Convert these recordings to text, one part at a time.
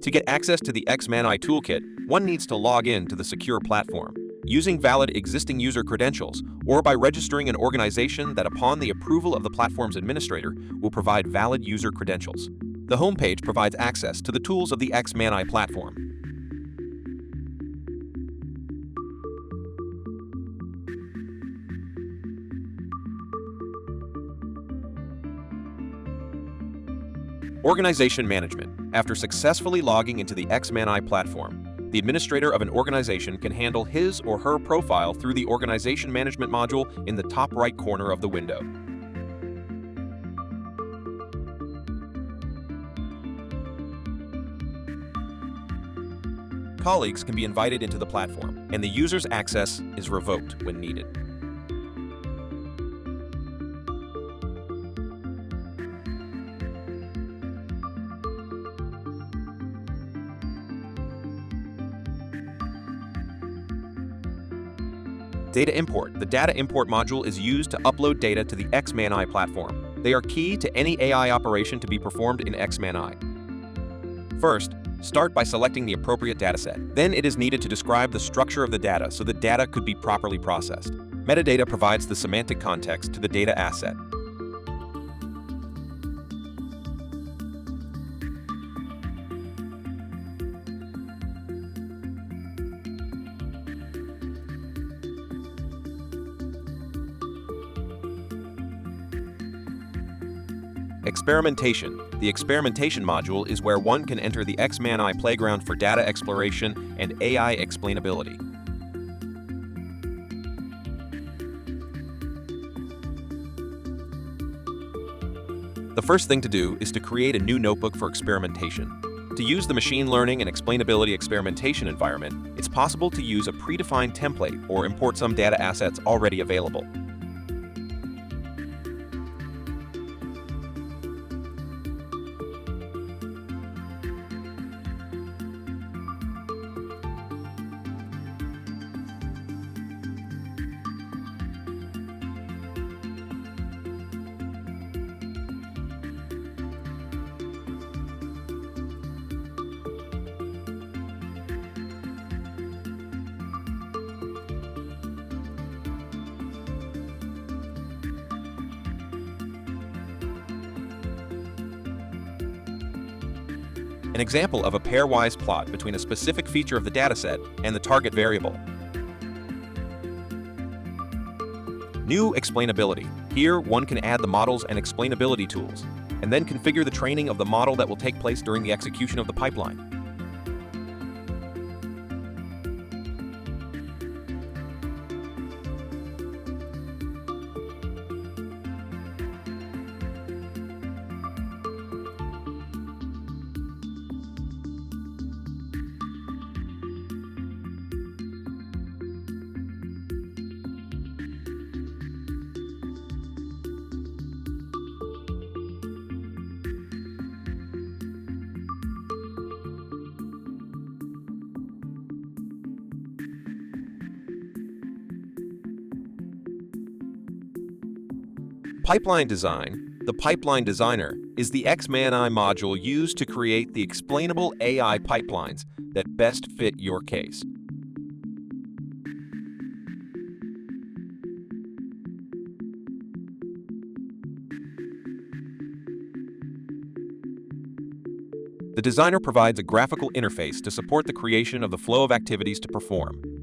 To get access to the XMANAI toolkit, one needs to log in to the secure platform, using valid existing user credentials, or by registering an organization that, upon the approval of the platform's administrator, will provide valid user credentials. The homepage provides access to the tools of the XMANAI platform. Organization management. After successfully logging into the XMANAI platform, the administrator of an organization can handle his or her profile through the Organization Management module in the top right corner of the window. Colleagues can be invited into the platform, and the user's access is revoked when needed. Data import. The data import module is used to upload data to the XMANAI platform. They are key to any AI operation to be performed in XMANAI. First, start by selecting the appropriate dataset. Then it is needed to describe the structure of the data so the data could be properly processed. Metadata provides the semantic context to the data asset. Experimentation. The Experimentation module is where one can enter the XMANAI playground for data exploration and AI explainability. The first thing to do is to create a new notebook for experimentation. To use the machine learning and explainability experimentation environment, it's possible to use a predefined template or import some data assets already available. An example of a pairwise plot between a specific feature of the dataset and the target variable. New explainability. Here, one can add the models and explainability tools, and then configure the training of the model that will take place during the execution of the pipeline. Pipeline design. The Pipeline Designer is the XMANAI module used to create the explainable AI pipelines that best fit your case. The designer provides a graphical interface to support the creation of the flow of activities to perform.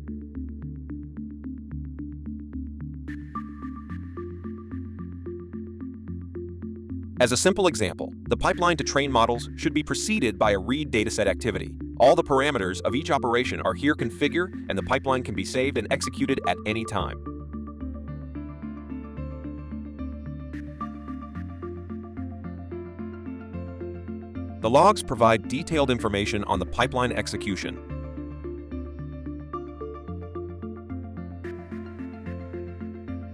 As a simple example, the pipeline to train models should be preceded by a read dataset activity. All the parameters of each operation are here configured, and the pipeline can be saved and executed at any time. The logs provide detailed information on the pipeline execution.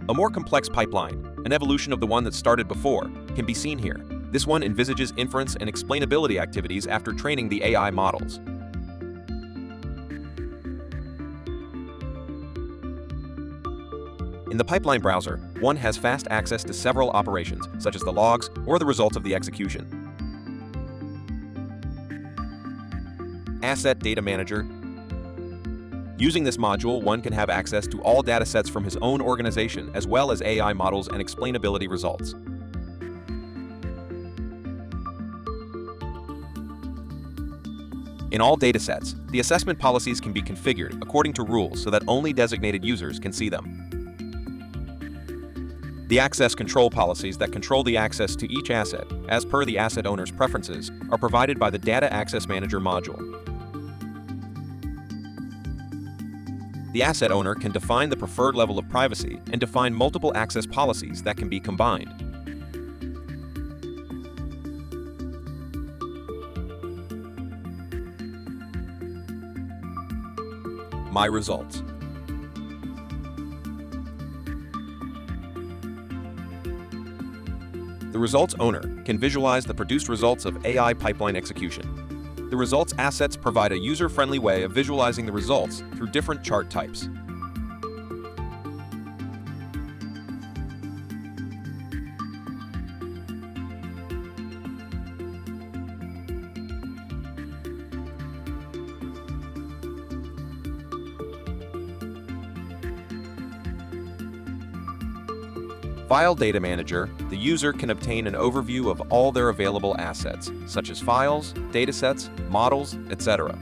A more complex pipeline, an evolution of the one that started before, can be seen here. This one envisages inference and explainability activities after training the AI models. In the pipeline browser, one has fast access to several operations, such as the logs or the results of the execution. Asset Data Manager. Using this module, one can have access to all datasets from his own organization, as well as AI models and explainability results. In all datasets, the assessment policies can be configured according to rules so that only designated users can see them. The access control policies that control the access to each asset, as per the asset owner's preferences, are provided by the Data Access Manager module. The asset owner can define the preferred level of privacy and define multiple access policies that can be combined. My results. The results owner can visualize the produced results of AI pipeline execution. The results assets provide a user-friendly way of visualizing the results through different chart types. File Data Manager, the user can obtain an overview of all their available assets, such as files, datasets, models, etc.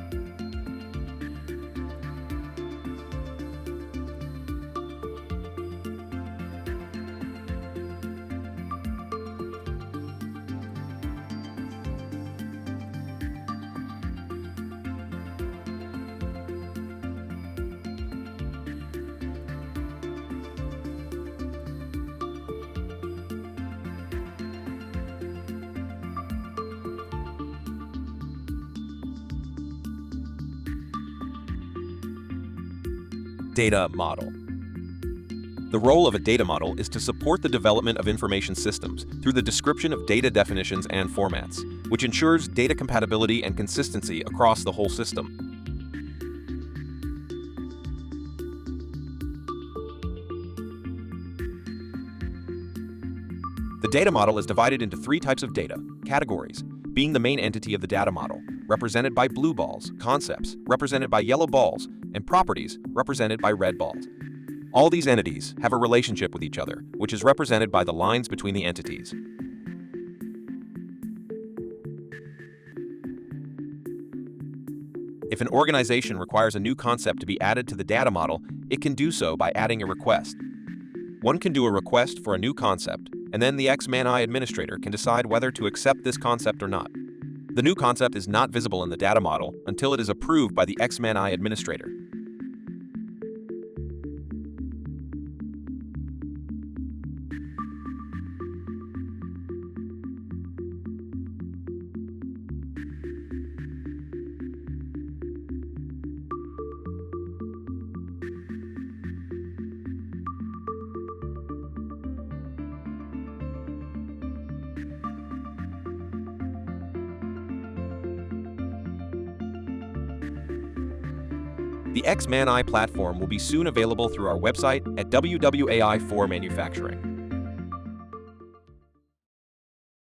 Data model. The role of a data model is to support the development of information systems through the description of data definitions and formats, which ensures data compatibility and consistency across the whole system. The data model is divided into three types of data categories, being the main entity of the data model, represented by blue balls, concepts, represented by yellow balls, and properties, represented by red balls. All these entities have a relationship with each other, which is represented by the lines between the entities. If an organization requires a new concept to be added to the data model, it can do so by adding a request. One can do a request for a new concept, and then the XMANAI administrator can decide whether to accept this concept or not. The new concept is not visible in the data model until it is approved by the XMANAI administrator. The XMANAI platform will be soon available through our website at WWAI for Manufacturing.